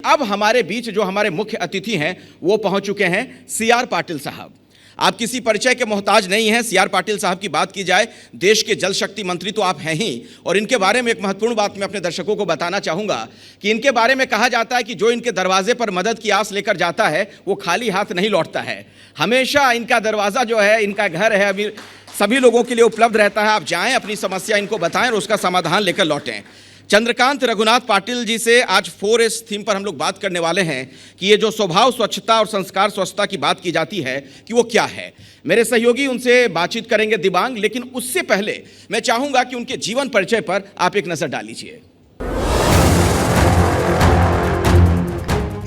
अब हमारे बीच जो हमारे मुख्य अतिथि हैं वो पहुंच चुके हैं, सीआर पाटिल साहब। आप किसी परिचय के मोहताज नहीं हैं। सीआर पाटिल साहब की बात की जाए, देश के जल शक्ति मंत्री तो आप हैं ही, और इनके बारे में एक महत्वपूर्ण बात मैं अपने दर्शकों को बताना चाहूंगा कि इनके बारे में कहा जाता है कि जो इनके दरवाजे पर मदद की आस लेकर जाता है वो खाली हाथ नहीं लौटता है। हमेशा इनका दरवाजा जो है, इनका घर है, अभी सभी लोगों के लिए उपलब्ध रहता है। आप जाएं, अपनी समस्या इनको बताएं और उसका समाधान लेकर लौटें। चंद्रकांत रघुनाथ पाटिल जी से आज 4S थीम पर हम लोग बात करने वाले हैं कि ये जो स्वभाव स्वच्छता और संस्कार स्वच्छता की बात की जाती है कि वो क्या है। मेरे सहयोगी उनसे बातचीत करेंगे दिबांग, लेकिन उससे पहले मैं चाहूंगा कि उनके जीवन परिचय पर आप एक नजर डाल लीजिए।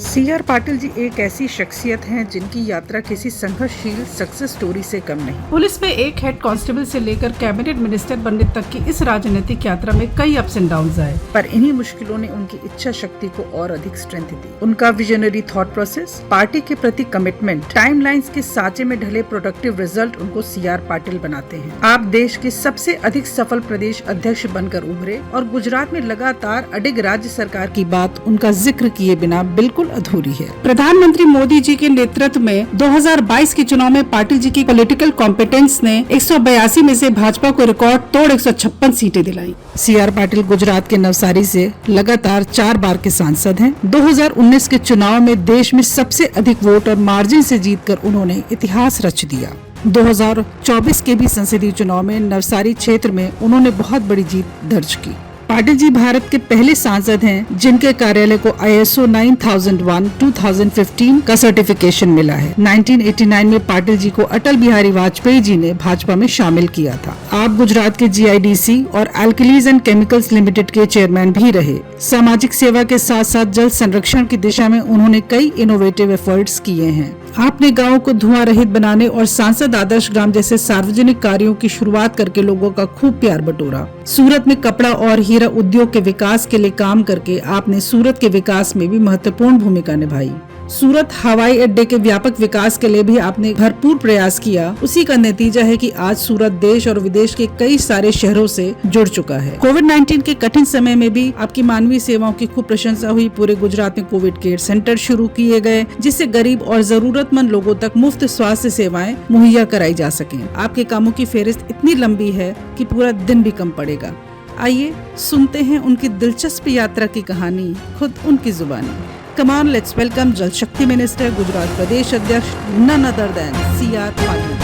सीआर पाटिल जी एक ऐसी शख्सियत हैं जिनकी यात्रा किसी संघर्षशील सक्सेस स्टोरी से कम नहीं। पुलिस में एक हेड कांस्टेबल से लेकर कैबिनेट मिनिस्टर बनने तक की इस राजनीतिक यात्रा में कई अप्स एंड डाउन्स आए, पर इन्हीं मुश्किलों ने उनकी इच्छा शक्ति को और अधिक स्ट्रेंथ दी। उनका विजनरी थॉट प्रोसेस, पार्टी के प्रति कमिटमेंट, टाइमलाइंस के सांचे में ढले प्रोडक्टिव रिजल्ट उनको सीआर पाटिल बनाते हैं। आप देश के सबसे अधिक सफल प्रदेश अध्यक्ष बनकर उभरे और गुजरात में लगातार अडिग राज्य सरकार की बात उनका जिक्र किए बिना बिल्कुल अधूरी है। प्रधानमंत्री मोदी जी के नेतृत्व में 2022 के चुनाव में पाटिल जी की पॉलिटिकल कॉम्पिटेंस ने 182 में से भाजपा को रिकॉर्ड तोड़ 156 सीटें दिलाई। सीआर पाटिल गुजरात के नवसारी से लगातार 4 बार के सांसद हैं। 2019 के चुनाव में देश में सबसे अधिक वोट और मार्जिन से जीतकर उन्होंने इतिहास रच दिया। 2024 के भी संसदीय चुनाव में नवसारी क्षेत्र में उन्होंने बहुत बड़ी जीत दर्ज की। पाटिल जी भारत के पहले सांसद हैं जिनके कार्यालय को ISO 9001:2015 का सर्टिफिकेशन मिला है। 1989 में पाटिल जी को अटल बिहारी वाजपेयी जी ने भाजपा में शामिल किया था। आप गुजरात के GIDC और एल्कलीज एंड केमिकल्स लिमिटेड के चेयरमैन भी रहे। सामाजिक सेवा के साथ साथ जल संरक्षण की दिशा में उन्होंने कई इनोवेटिव एफर्ट्स किए हैं। आपने गाँव को धुआं रहित बनाने और सांसद आदर्श ग्राम जैसे सार्वजनिक कार्यों की शुरुआत करके लोगों का खूब प्यार बटोरा। सूरत में कपड़ा और हीरा उद्योग के विकास के लिए काम करके आपने सूरत के विकास में भी महत्वपूर्ण भूमिका निभाई। सूरत हवाई अड्डे के व्यापक विकास के लिए भी आपने भरपूर प्रयास किया। उसी का नतीजा है कि आज सूरत देश और विदेश के कई सारे शहरों से जुड़ चुका है। कोविड-19 के कठिन समय में भी आपकी मानवीय सेवाओं की खूब प्रशंसा हुई। पूरे गुजरात में कोविड केयर सेंटर शुरू किए गए जिससे गरीब और जरूरतमंद लोगों तक मुफ्त स्वास्थ्य सेवाएं मुहैया कराई जा सके। आपके कामों की फेहरिस्त इतनी लंबी है कि पूरा दिन भी कम पड़ेगा। आइए सुनते हैं उनकी दिलचस्प यात्रा की कहानी खुद उनकी जुबानी। Come on, let's welcome जल शक्ति मिनिस्टर, गुजरात प्रदेश अध्यक्ष, none other than CR Patil.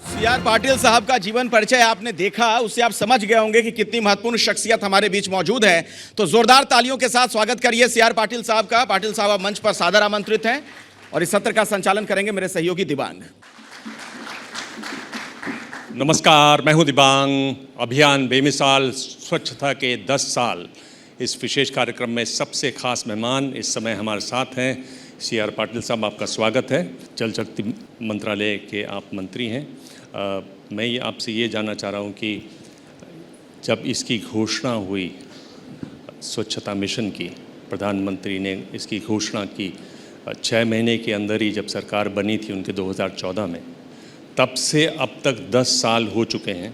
CR Patil साहब का जीवन परिचय आपने देखा, उससे आप समझ गए होंगे कि कितनी महत्वपूर्ण शख्सियत हमारे बीच मौजूद है। तो जोरदार तालियों के साथ स्वागत करिए सीआर पाटिल साहब का। पाटिल साहब आप मंच पर सादर आमंत्रित हैं और इस सत्र का संचालन करेंगे मेरे सहयोगी दिबांग। नमस्कार, मैं हूं दिबांग। अभियान बेमिसाल स्वच्छता के 10 साल इस विशेष कार्यक्रम में सबसे खास मेहमान इस समय हमारे साथ हैं। सीआर पाटिल साहब, आपका स्वागत है। जल शक्ति मंत्रालय के आप मंत्री हैं। मैं आपसे ये जानना चाह रहा हूँ कि जब इसकी घोषणा हुई स्वच्छता मिशन की, प्रधानमंत्री ने इसकी घोषणा की 6 महीने के अंदर ही, जब सरकार बनी थी उनके 2014 में, तब से अब तक 10 साल हो चुके हैं।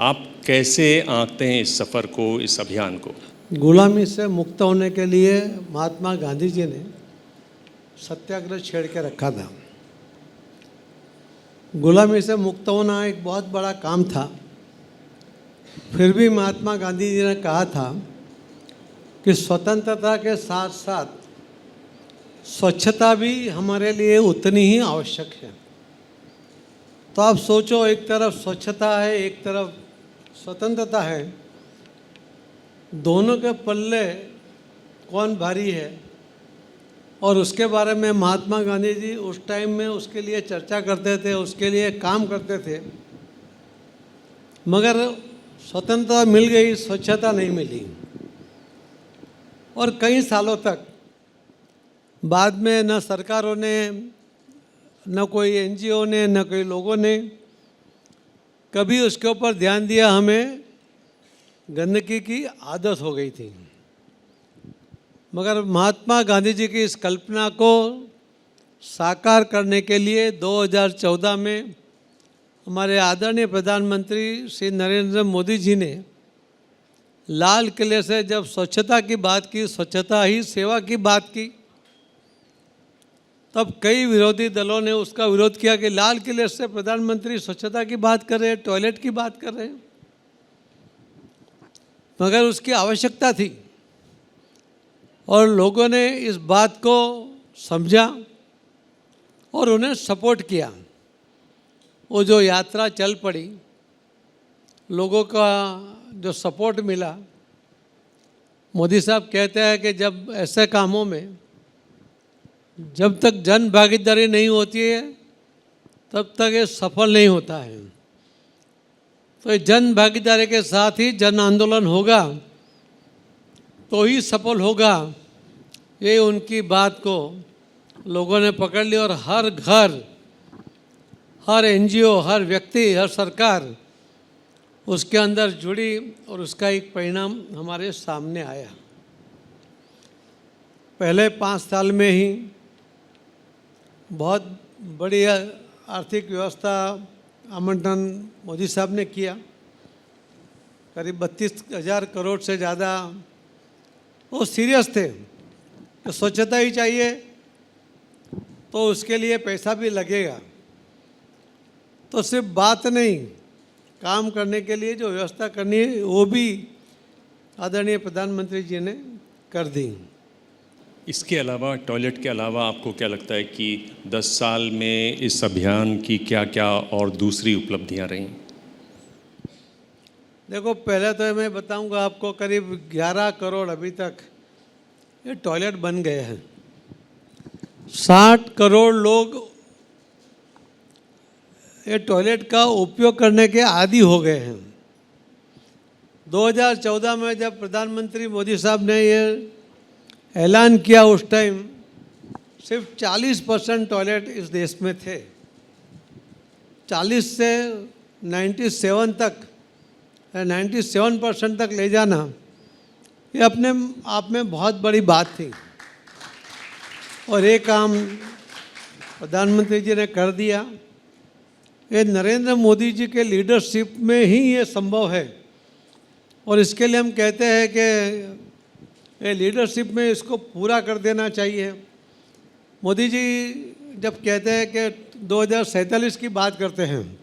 आप कैसे आंकते हैं इस सफ़र को, इस अभियान को? गुलामी से मुक्त होने के लिए महात्मा गांधी जी ने सत्याग्रह छेड़ के रखा था। गुलामी से मुक्त होना एक बहुत बड़ा काम था। फिर भी महात्मा गांधी जी ने कहा था कि स्वतंत्रता के साथ साथ स्वच्छता भी हमारे लिए उतनी ही आवश्यक है। तो आप सोचो, एक तरफ स्वच्छता है, एक तरफ स्वतंत्रता है, दोनों के पल्ले कौन भारी है? और उसके बारे में महात्मा गांधी जी उस टाइम में उसके लिए चर्चा करते थे, उसके लिए काम करते थे। मगर स्वतंत्रता मिल गई, स्वच्छता नहीं मिली। और कई सालों तक बाद में न सरकारों ने, न कोई NGO ने, न कोई लोगों ने कभी उसके ऊपर ध्यान दिया। हमें गंदगी की आदत हो गई थी। मगर महात्मा गांधी जी की इस कल्पना को साकार करने के लिए 2014 में हमारे आदरणीय प्रधानमंत्री श्री नरेंद्र मोदी जी ने लाल किले से जब स्वच्छता की बात की, स्वच्छता ही सेवा की बात की, तब कई विरोधी दलों ने उसका विरोध किया कि लाल किले से प्रधानमंत्री स्वच्छता की बात कर रहे हैं, टॉयलेट की बात कर रहे हैं। मगर उसकी आवश्यकता थी और लोगों ने इस बात को समझा और उन्हें सपोर्ट किया। वो जो यात्रा चल पड़ी, लोगों का जो सपोर्ट मिला। मोदी साहब कहते हैं कि जब ऐसे कामों में जब तक जन भागीदारी नहीं होती है तब तक ये सफल नहीं होता है। तो जन भागीदारी के साथ ही जन आंदोलन होगा तो ही सफल होगा। ये उनकी बात को लोगों ने पकड़ ली और हर घर, हर एनजीओ, हर व्यक्ति, हर सरकार उसके अंदर जुड़ी और उसका एक परिणाम हमारे सामने आया। पहले 5 साल में ही बहुत बड़ी आर्थिक व्यवस्था आवंटन मोदी साहब ने किया। करीब 32,000 करोड़ से ज़्यादा। वो सीरियस थे कि स्वच्छता ही चाहिए तो उसके लिए पैसा भी लगेगा। तो सिर्फ बात नहीं, काम करने के लिए जो व्यवस्था करनी है वो भी आदरणीय प्रधानमंत्री जी ने कर दी। इसके अलावा, टॉयलेट के अलावा आपको क्या लगता है कि 10 साल में इस अभियान की क्या क्या और दूसरी उपलब्धियां रहीं? देखो, पहले तो मैं बताऊंगा आपको, करीब 11 करोड़ अभी तक ये टॉयलेट बन गए हैं। 60 करोड़ लोग ये टॉयलेट का उपयोग करने के आदी हो गए हैं। 2014 में जब प्रधानमंत्री मोदी साहब ने ये ऐलान किया, उस टाइम सिर्फ 40% टॉयलेट इस देश में थे। 40 से 97% तक ले जाना ये अपने आप में बहुत बड़ी बात थी और ये काम प्रधानमंत्री जी ने कर दिया। ये नरेंद्र मोदी जी के लीडरशिप में ही ये संभव है और इसके लिए हम कहते हैं कि ये लीडरशिप में इसको पूरा कर देना चाहिए। मोदी जी जब कहते हैं कि 2047 की बात करते हैं,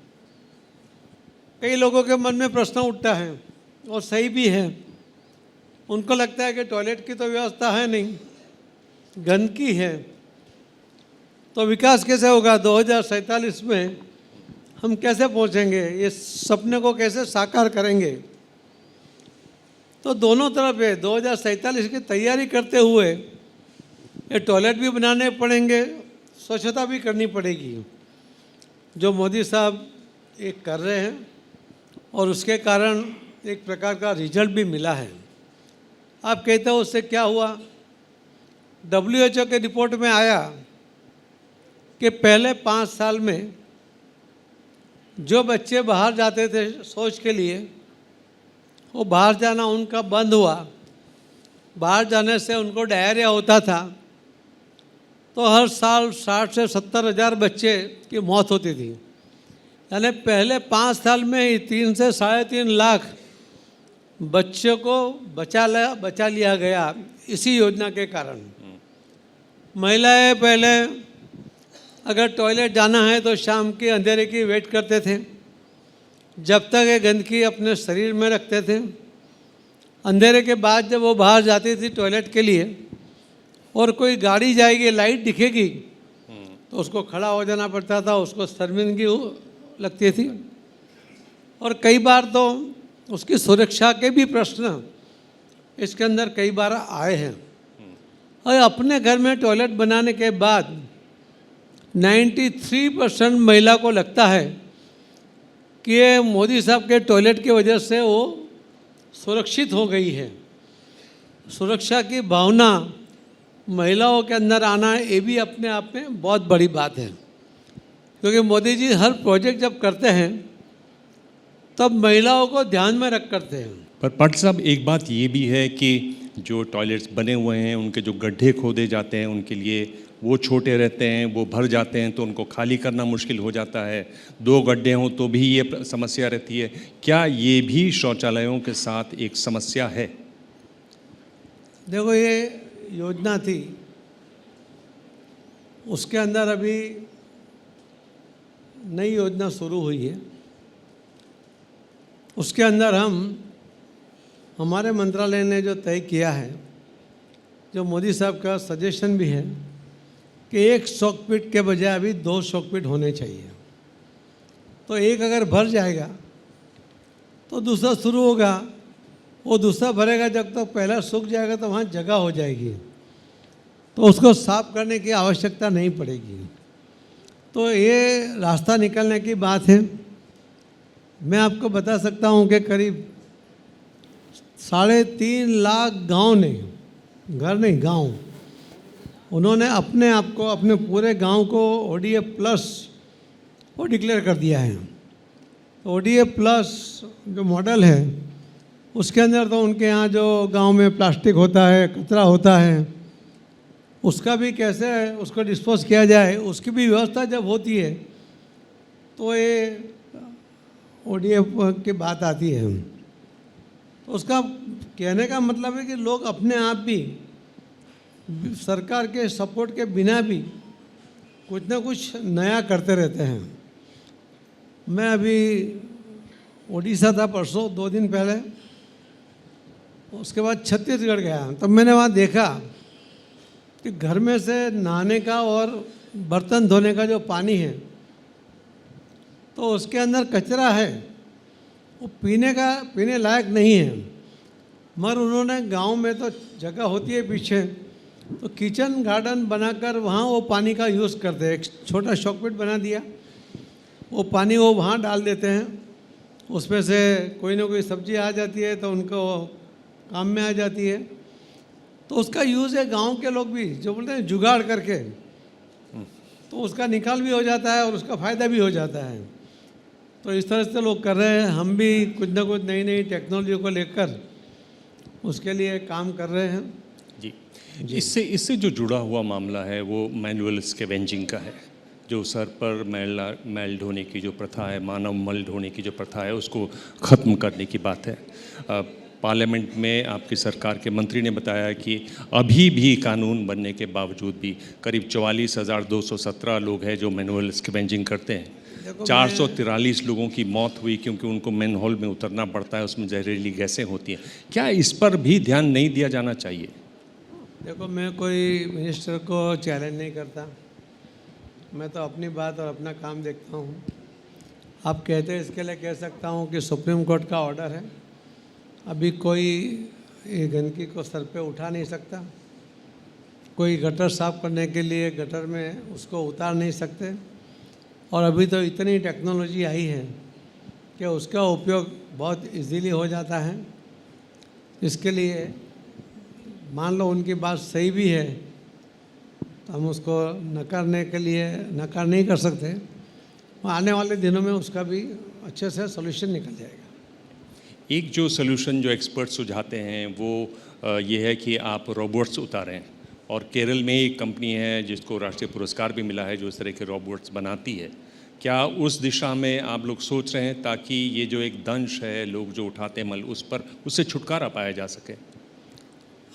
कई लोगों के मन में प्रश्न उठता है और सही भी है। उनको लगता है कि टॉयलेट की तो व्यवस्था है नहीं, गंदगी है, तो विकास कैसे होगा 2047 में? हम कैसे पहुंचेंगे? ये सपने को कैसे साकार करेंगे? तो दोनों तरफ है। 2047 की तैयारी करते हुए ये टॉयलेट भी बनाने पड़ेंगे, स्वच्छता भी करनी पड़ेगी, जो मोदी साहब एक कर रहे हैं और उसके कारण एक प्रकार का रिजल्ट भी मिला है। आप कहते हो उससे क्या हुआ? WHO के रिपोर्ट में आया कि पहले 5 साल में जो बच्चे बाहर जाते थे शौच के लिए, वो बाहर जाना उनका बंद हुआ। बाहर जाने से उनको डायरिया होता था, तो हर साल 60 से 70 हज़ार बच्चे की मौत होती थी। यानी पहले 5 साल में ही 3 से 3.5 लाख बच्चों को बचा लिया गया इसी योजना के कारण। महिलाएं पहले अगर टॉयलेट जाना है तो शाम के अंधेरे की वेट करते थे, जब तक ये गंदगी अपने शरीर में रखते थे। अंधेरे के बाद जब वो बाहर जाती थी टॉयलेट के लिए और कोई गाड़ी जाएगी, लाइट दिखेगी, तो उसको खड़ा हो जाना पड़ता था, उसको शर्मिंदगी लगती थी। और कई बार तो उसकी सुरक्षा के भी प्रश्न इसके अंदर कई बार आए हैं। और अपने घर में टॉयलेट बनाने के बाद 93% महिला को लगता है कि ये मोदी साहब के टॉयलेट की वजह से वो सुरक्षित हो गई है। सुरक्षा की भावना महिलाओं के अंदर आना, ये भी अपने आप में बहुत बड़ी बात है, क्योंकि मोदी जी हर प्रोजेक्ट जब करते हैं तब महिलाओं को ध्यान में रख करते हैं। पर पाटिल साहब, एक बात ये भी है कि जो टॉयलेट्स बने हुए हैं उनके जो गड्ढे खोदे जाते हैं उनके लिए वो छोटे रहते हैं, वो भर जाते हैं तो उनको खाली करना मुश्किल हो जाता है। 2 गड्ढे हों तो भी ये समस्या रहती है। क्या ये भी शौचालयों के साथ एक समस्या है? देखो, ये योजना थी, उसके अंदर अभी नई योजना शुरू हुई है। उसके अंदर हमारे मंत्रालय ने जो तय किया है, जो मोदी साहब का सजेशन भी है कि 1 शॉकपिट के बजाय अभी 2 शॉकपिट होने चाहिए। तो एक अगर भर जाएगा तो दूसरा शुरू होगा, वो दूसरा भरेगा, जब तक पहला सूख जाएगा तो वहाँ जगह हो जाएगी, तो उसको साफ करने की आवश्यकता नहीं पड़ेगी। तो ये रास्ता निकलने की बात है। मैं आपको बता सकता हूँ कि करीब 3.5 लाख गांव ने, घर नहीं गांव, उन्होंने अपने आप को, अपने पूरे गांव को ODA प्लस वो डिक्लेयर कर दिया है। तो ODA प्लस जो मॉडल है उसके अंदर तो उनके यहाँ जो गांव में प्लास्टिक होता है, कचरा होता है, उसका भी कैसे उसको डिस्पोज किया जाए, उसकी भी व्यवस्था जब होती है तो ये ODA की बात आती है। तो उसका कहने का मतलब है कि लोग अपने आप भी सरकार के सपोर्ट के बिना भी कुछ ना कुछ नया करते रहते हैं। मैं अभी उड़ीसा था परसों, 2 दिन पहले, उसके बाद छत्तीसगढ़ गया। तब मैंने वहाँ देखा कि घर में से नहाने का और बर्तन धोने का जो पानी है तो उसके अंदर कचरा है, वो पीने लायक नहीं है। मगर उन्होंने गांव में तो जगह होती है पीछे, तो किचन गार्डन बनाकर वहाँ वो पानी का यूज़ करते हैं। एक छोटा शॉकपिट बना दिया, वो पानी वो वहाँ डाल देते हैं, उसमें से कोई ना कोई सब्जी आ जाती है तो उनको काम में आ जाती है। तो उसका यूज़ है गांव के लोग भी, जो बोलते हैं जुगाड़ करके, तो उसका निकाल भी हो जाता है और उसका फ़ायदा भी हो जाता है। तो इस तरह से लोग कर रहे हैं। हम भी कुछ ना कुछ नई नई टेक्नोलॉजी को लेकर उसके लिए काम कर रहे हैं। जी, इससे जो जुड़ा हुआ मामला है वो मैनुअल स्कैवेंजिंग का है, जो सर पर मैल ढोने की जो प्रथा है, मानव मल ढोने की जो प्रथा है, उसको ख़त्म करने की बात है। पार्लियामेंट में आपकी सरकार के मंत्री ने बताया कि अभी भी कानून बनने के बावजूद भी करीब 44,217 लोग हैं जो मैनुअल स्कैवेंजिंग करते हैं। 443 लोगों की मौत हुई क्योंकि उनको मैन होल में उतरना पड़ता है, उसमें जहरीली गैसें होती हैं। क्या इस पर भी ध्यान नहीं दिया जाना चाहिए? देखो, मैं कोई मिनिस्टर को चैलेंज नहीं करता, मैं तो अपनी बात और अपना काम देखता हूँ। आप कहते हैं इसके लिए कह सकता हूँ कि सुप्रीम कोर्ट का ऑर्डर है, अभी कोई ये गंदगी को सर पे उठा नहीं सकता, कोई गटर साफ करने के लिए गटर में उसको उतार नहीं सकते। और अभी तो इतनी टेक्नोलॉजी आई है कि उसका उपयोग बहुत इजीली हो जाता है। इसके लिए मान लो उनकी बात सही भी है तो हम उसको नकार नहीं कर सकते। आने वाले दिनों में उसका भी अच्छे से सॉल्यूशन निकल जाएगा। एक जो सॉल्यूशन जो एक्सपर्ट सुझाते हैं वो ये है कि आप रोबोट्स उतारें, और केरल में एक कंपनी है जिसको राष्ट्रीय पुरस्कार भी मिला है जो इस तरह के रोबोट्स बनाती है। क्या उस दिशा में आप लोग सोच रहे हैं ताकि ये जो एक दंश है, लोग जो उठाते मल, उस पर उससे छुटकारा पाया जा सके?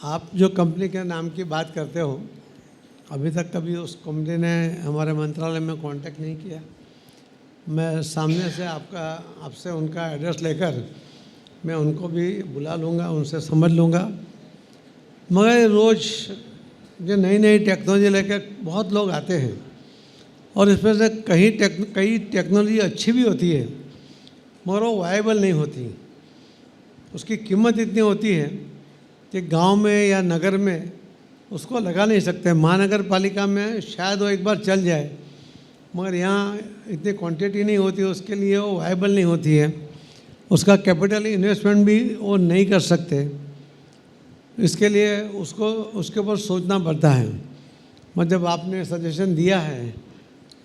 आप जो कंपनी के नाम की बात करते हो, अभी तक कभी उस कंपनी ने हमारे मंत्रालय में कांटेक्ट नहीं किया। मैं सामने से आपसे उनका एड्रेस लेकर मैं उनको भी बुला लूँगा, उनसे समझ लूँगा। मगर रोज़ जो नई नई टेक्नोलॉजी लेकर बहुत लोग आते हैं और इसमें से कई टेक्नोलॉजी अच्छी भी होती है मगर वो वायबल नहीं होती। उसकी कीमत इतनी होती है कि गांव में या नगर में उसको लगा नहीं सकते। महानगर पालिका में शायद वो एक बार चल जाए, मगर यहाँ इतनी क्वांटिटी नहीं होती, उसके लिए वो वायबल नहीं होती है। उसका कैपिटल इन्वेस्टमेंट भी वो नहीं कर सकते। इसके लिए उसके ऊपर सोचना पड़ता है। मतलब आपने सजेशन दिया है,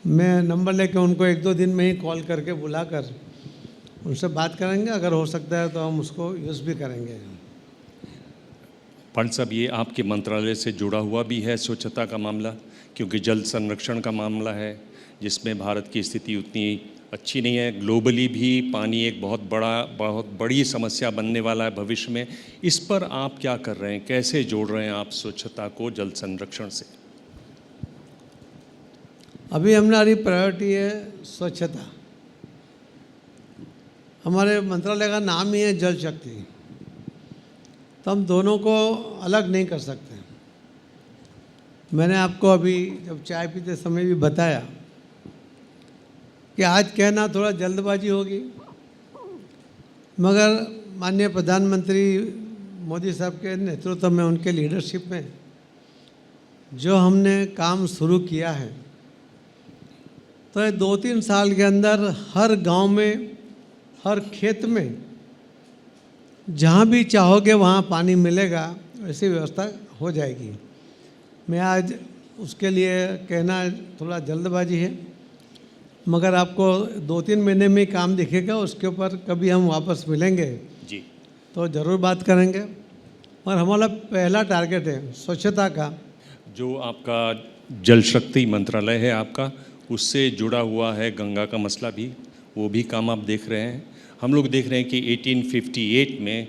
मैं नंबर लेके उनको 1-2 दिन में ही कॉल करके बुलाकर उनसे बात करेंगे। अगर हो सकता है तो हम उसको यूज़ भी करेंगे। पाटिल साहब, ये आपके मंत्रालय से जुड़ा हुआ भी है स्वच्छता का मामला, क्योंकि जल संरक्षण का मामला है जिसमें भारत की स्थिति उतनी अच्छी नहीं है। ग्लोबली भी पानी एक बहुत बड़ी समस्या बनने वाला है भविष्य में। इस पर आप क्या कर रहे हैं, कैसे जोड़ रहे हैं आप स्वच्छता को जल संरक्षण से? अभी हमारी प्रायोरिटी है स्वच्छता। हमारे मंत्रालय का नाम ही है जल शक्ति, तो हम दोनों को अलग नहीं कर सकते। मैंने आपको अभी जब चाय पीते समय भी बताया कि आज कहना थोड़ा जल्दबाजी होगी, मगर माननीय प्रधानमंत्री मोदी साहब के नेतृत्व में, उनके लीडरशिप में जो हमने काम शुरू किया है, तो ये 2-3 साल के अंदर हर गांव में, हर खेत में जहाँ भी चाहोगे वहाँ पानी मिलेगा, ऐसी व्यवस्था हो जाएगी। मैं आज उसके लिए कहना थोड़ा जल्दबाजी है, मगर आपको 2-3 महीने में काम दिखेगा। उसके ऊपर कभी हम वापस मिलेंगे जी, तो ज़रूर बात करेंगे। और हमारा पहला टारगेट है स्वच्छता का। जो आपका जल शक्ति मंत्रालय है आपका, उससे जुड़ा हुआ है गंगा का मसला भी, वो भी काम आप देख रहे हैं। हम लोग देख रहे हैं कि 1858 में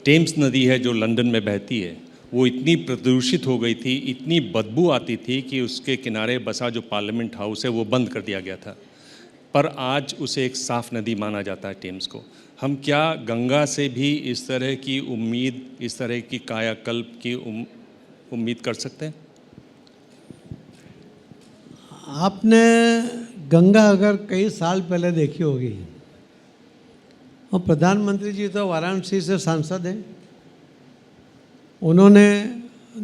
टेम्स नदी है जो लंदन में बहती है, वो इतनी प्रदूषित हो गई थी, इतनी बदबू आती थी कि उसके किनारे बसा जो पार्लियामेंट हाउस है वो बंद कर दिया गया था। पर आज उसे एक साफ़ नदी माना जाता है टेम्स को। हम क्या गंगा से भी इस तरह की उम्मीद, इस तरह की कायाकल्प की उम्मीद कर सकते हैं? आपने गंगा अगर कई साल पहले देखी होगी, और प्रधानमंत्री जी तो वाराणसी से सांसद हैं, उन्होंने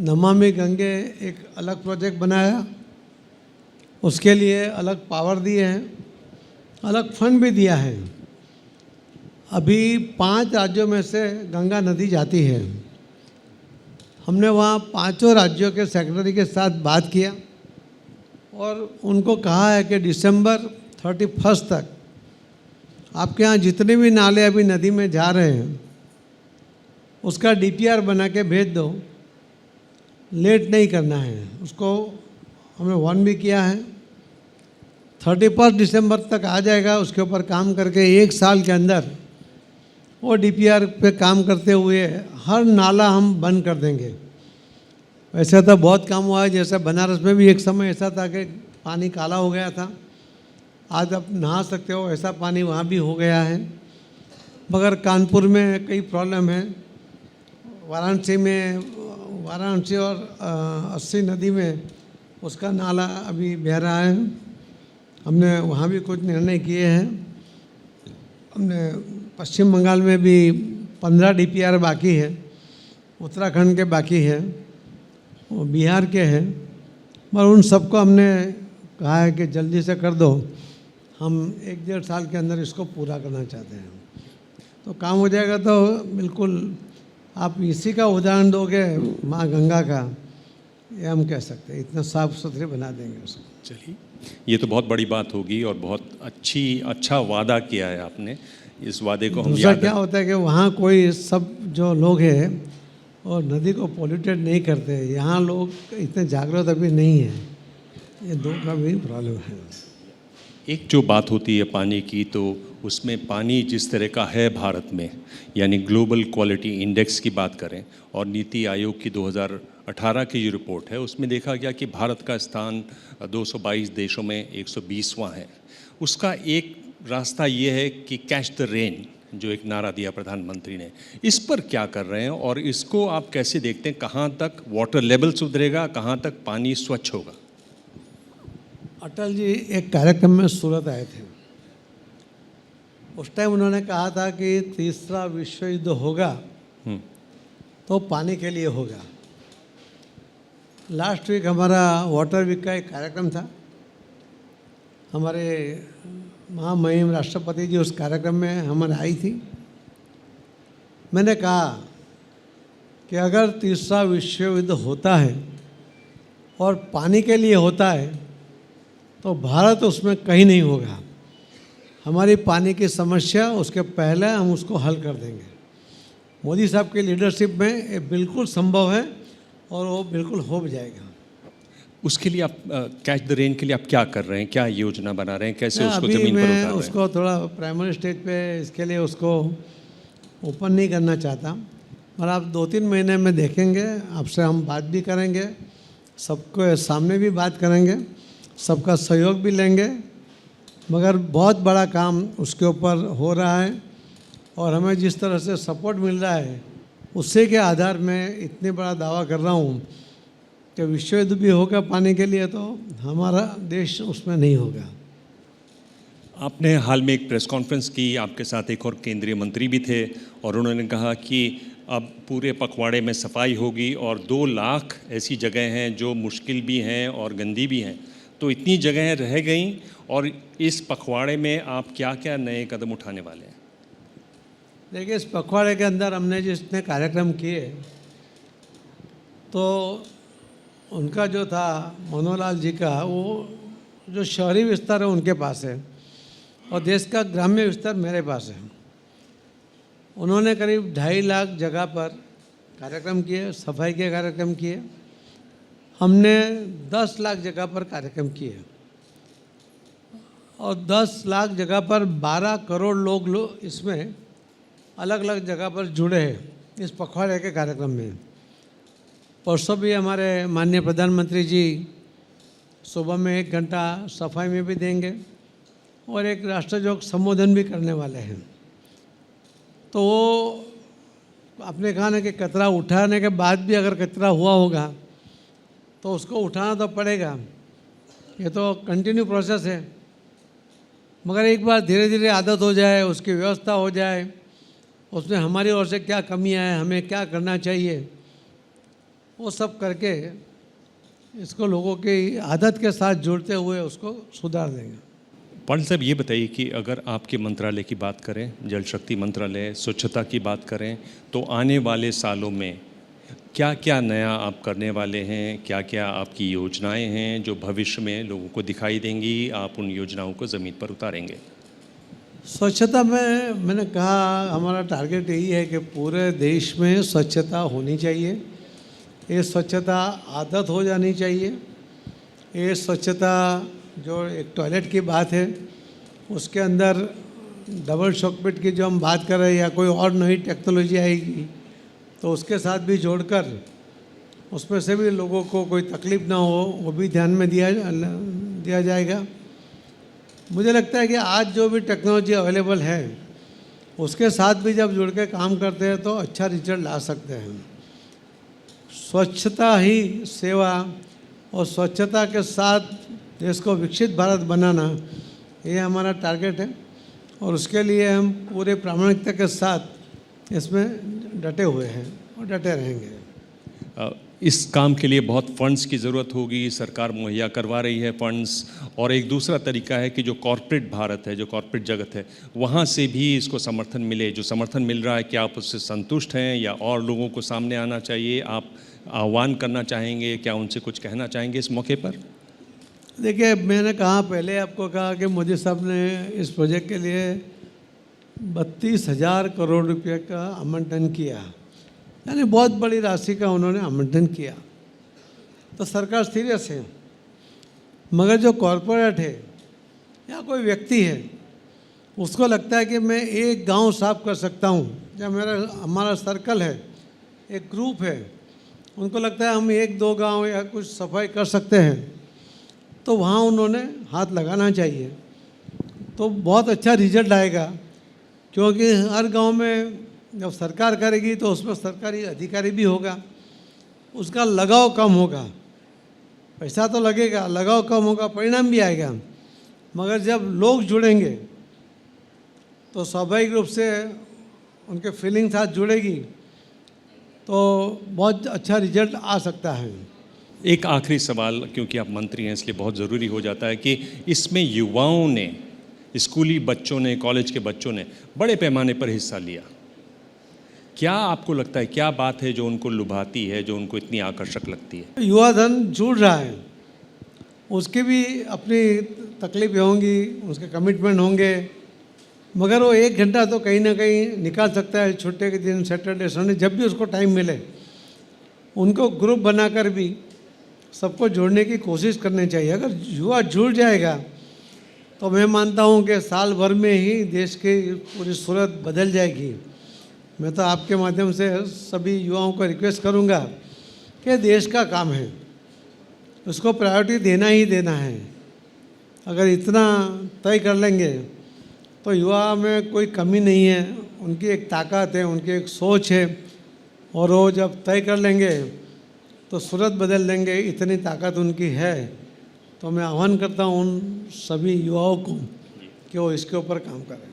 नमामि गंगे एक अलग प्रोजेक्ट बनाया, उसके लिए अलग पावर दिए हैं, अलग फंड भी दिया है। अभी 5 राज्यों में से गंगा नदी जाती है। हमने वहाँ 5 राज्यों के सेक्रेटरी के साथ बात किया और उनको कहा है कि दिसंबर 31 तक आपके यहाँ जितने भी नाले अभी नदी में जा रहे हैं उसका DPR बना के भेज दो, लेट नहीं करना है। उसको हमने वार्न भी किया है। 31 दिसंबर तक आ जाएगा, उसके ऊपर काम करके 1 साल के अंदर वो DPR पे काम करते हुए हर नाला हम बंद कर देंगे। वैसे तो बहुत काम हुआ है, जैसे बनारस में भी एक समय ऐसा था कि पानी काला हो गया था, आज आप नहा सकते हो, ऐसा पानी वहाँ भी हो गया है। मगर कानपुर में कई प्रॉब्लम है, वाराणसी और 80 नदी में उसका नाला अभी बह रहा है। हमने वहाँ भी कुछ निर्णय किए हैं। हमने पश्चिम बंगाल में भी 15 DPR बाकी है, उत्तराखंड के बाकी है, वो बिहार के हैं, मगर उन सबको हमने कहा है कि जल्दी से कर दो। हम 1-1.5 साल के अंदर इसको पूरा करना चाहते हैं, तो काम हो जाएगा। तो बिल्कुल आप इसी का उदाहरण दोगे माँ गंगा का, ये हम कह सकते हैं, इतना साफ सुथरे बना देंगे उसको। चलिए, ये तो बहुत बड़ी बात होगी और बहुत अच्छा वादा किया है आपने। इस वादे को हम दूसरा याद क्या होता है कि वहाँ कोई सब जो लोग हैं और नदी को पॉल्यूटेड नहीं करते, यहाँ लोग इतने जागरूक अभी नहीं है, ये 2 का भी प्रॉब्लम है। एक जो बात होती है पानी की, तो उसमें पानी जिस तरह का है भारत में, यानी ग्लोबल क्वालिटी इंडेक्स की बात करें और नीति आयोग की 2018 की जो रिपोर्ट है, उसमें देखा गया कि भारत का स्थान 222 देशों में 120वां है। उसका एक रास्ता ये है कि कैच द रेन, जो एक नारा दिया प्रधानमंत्री ने, इस पर क्या कर रहे हैं और इसको आप कैसे देखते हैं? कहाँ तक वाटर लेवल सुधरेगा, कहाँ तक पानी स्वच्छ होगा? अटल जी एक कार्यक्रम में सूरत आए थे, उस टाइम उन्होंने कहा था कि तीसरा विश्व युद्ध होगा तो पानी के लिए होगा। लास्ट वीक हमारा वाटर वीक का एक कार्यक्रम था, हमारे महामहिम राष्ट्रपति जी उस कार्यक्रम में हमारे आई थी। मैंने कहा कि अगर तीसरा विश्व युद्ध होता है और पानी के लिए होता है तो भारत उसमें कहीं नहीं होगा। हमारी पानी की समस्या उसके पहले हम उसको हल कर देंगे। मोदी साहब की लीडरशिप में ये बिल्कुल संभव है और वो बिल्कुल हो भी जाएगा। उसके लिए आप कैच द रेन के लिए आप क्या कर रहे हैं, क्या योजना बना रहे हैं, कैसे उसको अभी ज़मीन पर मैं उतार रहे हैं? उसको थोड़ा प्राइमरी स्टेज पे इसके लिए उसको ओपन नहीं करना चाहता, और आप 2-3 महीने में देखेंगे, आपसे हम बात भी करेंगे, सबको सामने भी बात करेंगे, सबका सहयोग भी लेंगे, मगर बहुत बड़ा काम उसके ऊपर हो रहा है और हमें जिस तरह से सपोर्ट मिल रहा है उससे के आधार में इतने बड़ा दावा कर रहा हूँ कि विश्व युद्ध भी होगा पानी के लिए तो हमारा देश उसमें नहीं होगा। आपने हाल में एक प्रेस कॉन्फ्रेंस की, आपके साथ एक और केंद्रीय मंत्री भी थे और उन्होंने कहा कि अब पूरे पखवाड़े में सफाई होगी और 2 लाख ऐसी जगह हैं जो मुश्किल भी हैं और गंदी भी हैं, तो इतनी जगहें रह गईं और इस पखवाड़े में आप क्या क्या नए कदम उठाने वाले हैं? देखिए, इस पखवाड़े के अंदर हमने जितने कार्यक्रम किए तो उनका जो था मनोहरलाल जी का, वो जो शहरी विस्तार है उनके पास है और देश का ग्राम्य विस्तार मेरे पास है। उन्होंने करीब 2.5 लाख जगह पर कार्यक्रम किए, सफाई के कार्यक्रम किए। हमने 10 लाख जगह पर कार्यक्रम किए और 10 लाख जगह पर 12 करोड़ लोग इसमें अलग अलग जगह पर जुड़े हैं इस पखवाड़े के कार्यक्रम में। परसों भी हमारे माननीय प्रधानमंत्री जी सुबह में 1 घंटा सफाई में भी देंगे और एक राष्ट्रजोग संबोधन भी करने वाले हैं। तो वो आपने कहा ना कि कचरा उठाने के बाद भी अगर कचरा हुआ होगा तो उसको उठाना तो पड़ेगा, ये तो कंटिन्यू प्रोसेस है। मगर एक बार धीरे धीरे आदत हो जाए, उसकी व्यवस्था हो जाए, उसमें हमारी ओर से क्या कमियां हैं, हमें क्या करना चाहिए, वो सब करके इसको लोगों की आदत के साथ जोड़ते हुए उसको सुधार देंगे। पाटिल साहब, ये बताइए कि अगर आपके मंत्रालय की बात करें, जल शक्ति मंत्रालय, स्वच्छता की बात करें, तो आने वाले सालों में क्या क्या नया आप करने वाले हैं, क्या क्या आपकी योजनाएं हैं जो भविष्य में लोगों को दिखाई देंगी, आप उन योजनाओं को ज़मीन पर उतारेंगे? स्वच्छता में मैंने कहा हमारा टारगेट यही है कि पूरे देश में स्वच्छता होनी चाहिए। ये स्वच्छता आदत हो जानी चाहिए। ये स्वच्छता जो एक टॉयलेट की बात है उसके अंदर डबल शॉकपिट की जो हम बात कर रहे हैं या कोई और नई टेक्नोलॉजी आएगी तो उसके साथ भी जोड़कर उसमें से भी लोगों को कोई तकलीफ़ ना हो वो भी ध्यान में दिया जाएगा। मुझे लगता है कि आज जो भी टेक्नोलॉजी अवेलेबल है उसके साथ भी जब जुड़ के काम करते हैं तो अच्छा रिजल्ट ला सकते हैं। स्वच्छता ही सेवा और स्वच्छता के साथ देश को विकसित भारत बनाना, ये हमारा टारगेट है और उसके लिए हम पूरे प्रामाणिकता के साथ इसमें डटे हुए हैं और डटे रहेंगे। इस काम के लिए बहुत फंड्स की ज़रूरत होगी, सरकार मुहैया करवा रही है फंड्स, और एक दूसरा तरीका है कि जो कॉर्पोरेट भारत है, जो कॉर्पोरेट जगत है, वहाँ से भी इसको समर्थन मिले। जो समर्थन मिल रहा है, क्या आप उससे संतुष्ट हैं या और लोगों को सामने आना चाहिए? आप आह्वान करना चाहेंगे, क्या उनसे कुछ कहना चाहेंगे इस मौके पर? देखिए, मैंने कहा पहले आपको कहा कि मोदी साहब ने इस प्रोजेक्ट के लिए 32,000 करोड़ रुपये का आवंटन किया, यानी बहुत बड़ी राशि का उन्होंने आवंटन किया। तो सरकार सीरियस है। मगर जो कॉरपोरेट है या कोई व्यक्ति है उसको लगता है कि मैं एक गांव साफ कर सकता हूं, या हमारा सर्कल है, एक ग्रुप है, उनको लगता है हम 1-2 गांव या कुछ सफाई कर सकते हैं, तो वहाँ उन्होंने हाथ लगाना चाहिए। तो बहुत अच्छा रिजल्ट आएगा, क्योंकि हर गांव में जब सरकार करेगी तो उसमें सरकारी अधिकारी भी होगा, उसका लगाव कम होगा। पैसा तो लगेगा, लगाव कम होगा, परिणाम भी आएगा। मगर जब लोग जुड़ेंगे तो स्वाभाविक रूप से उनके फीलिंग साथ जुड़ेगी तो बहुत अच्छा रिजल्ट आ सकता है। एक आखिरी सवाल, क्योंकि आप मंत्री हैं इसलिए बहुत ज़रूरी हो जाता है कि इसमें युवाओं ने, स्कूली बच्चों ने, कॉलेज के बच्चों ने बड़े पैमाने पर हिस्सा लिया। क्या आपको लगता है, क्या बात है जो उनको लुभाती है, जो उनको इतनी आकर्षक लगती है? युवा धन जुड़ रहा है, उसकी भी अपनी तकलीफें होंगी, उसके कमिटमेंट होंगे, मगर वो 1 घंटा तो कहीं ना कहीं निकाल सकता है छुट्टी के दिन, सैटरडे संडे, जब भी उसको टाइम मिले उनको ग्रुप बनाकर भी सबको जोड़ने की कोशिश करनी चाहिए। अगर युवा जुड़ जाएगा तो मैं मानता हूँ कि साल भर में ही देश की पूरी सूरत बदल जाएगी। मैं तो आपके माध्यम से सभी युवाओं को रिक्वेस्ट करूँगा कि देश का काम है, उसको प्रायोरिटी देना ही देना है। अगर इतना तय कर लेंगे तो युवा में कोई कमी नहीं है, उनकी एक ताकत है, उनकी एक सोच है, और वो जब तय कर लेंगे तो सूरत बदल देंगे, इतनी ताकत उनकी है। तो मैं आह्वान करता हूँ उन सभी युवाओं को कि वो इसके ऊपर काम करें।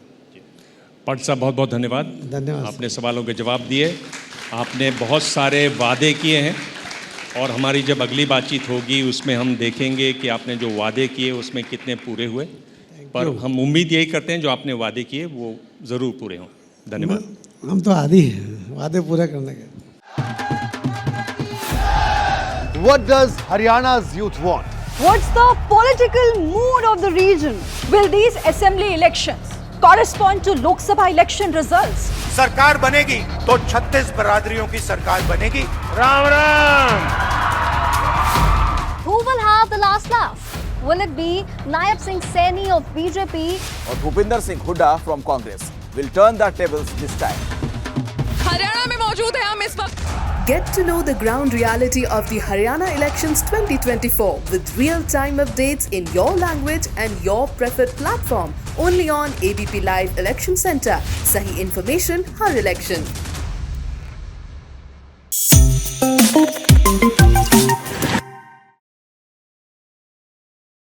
पाटिल साहब बहुत बहुत धन्यवाद। धन्यवाद। आपने सवालों के जवाब दिए, आपने बहुत सारे वादे किए हैं और हमारी जब अगली बातचीत होगी उसमें हम देखेंगे कि आपने जो वादे किए उसमें कितने पूरे हुए। पर हम उम्मीद यही करते हैं जो आपने वादे किए वो ज़रूर पूरे हों। धन्यवाद। हम तो आदी हैं वादे पूरे करने के। What does Haryana's youth want? What's the political mood of the region? Will these assembly elections correspond to Lok Sabha election results? सरकार बनेगी तो 36 बरादरियों की सरकार बनेगी। Ram Ram. Who will have the last laugh? Will it be Naib Singh Saini of BJP or Bhupinder Singh Hooda from Congress? Will turn the tables this time. Haryana में मौजूद हैं हम इस वक्त। Get to know the ground reality of the Haryana elections 2024 with real-time updates in your language and your preferred platform. Only on ABP Live Election Center. Sahi information, har election.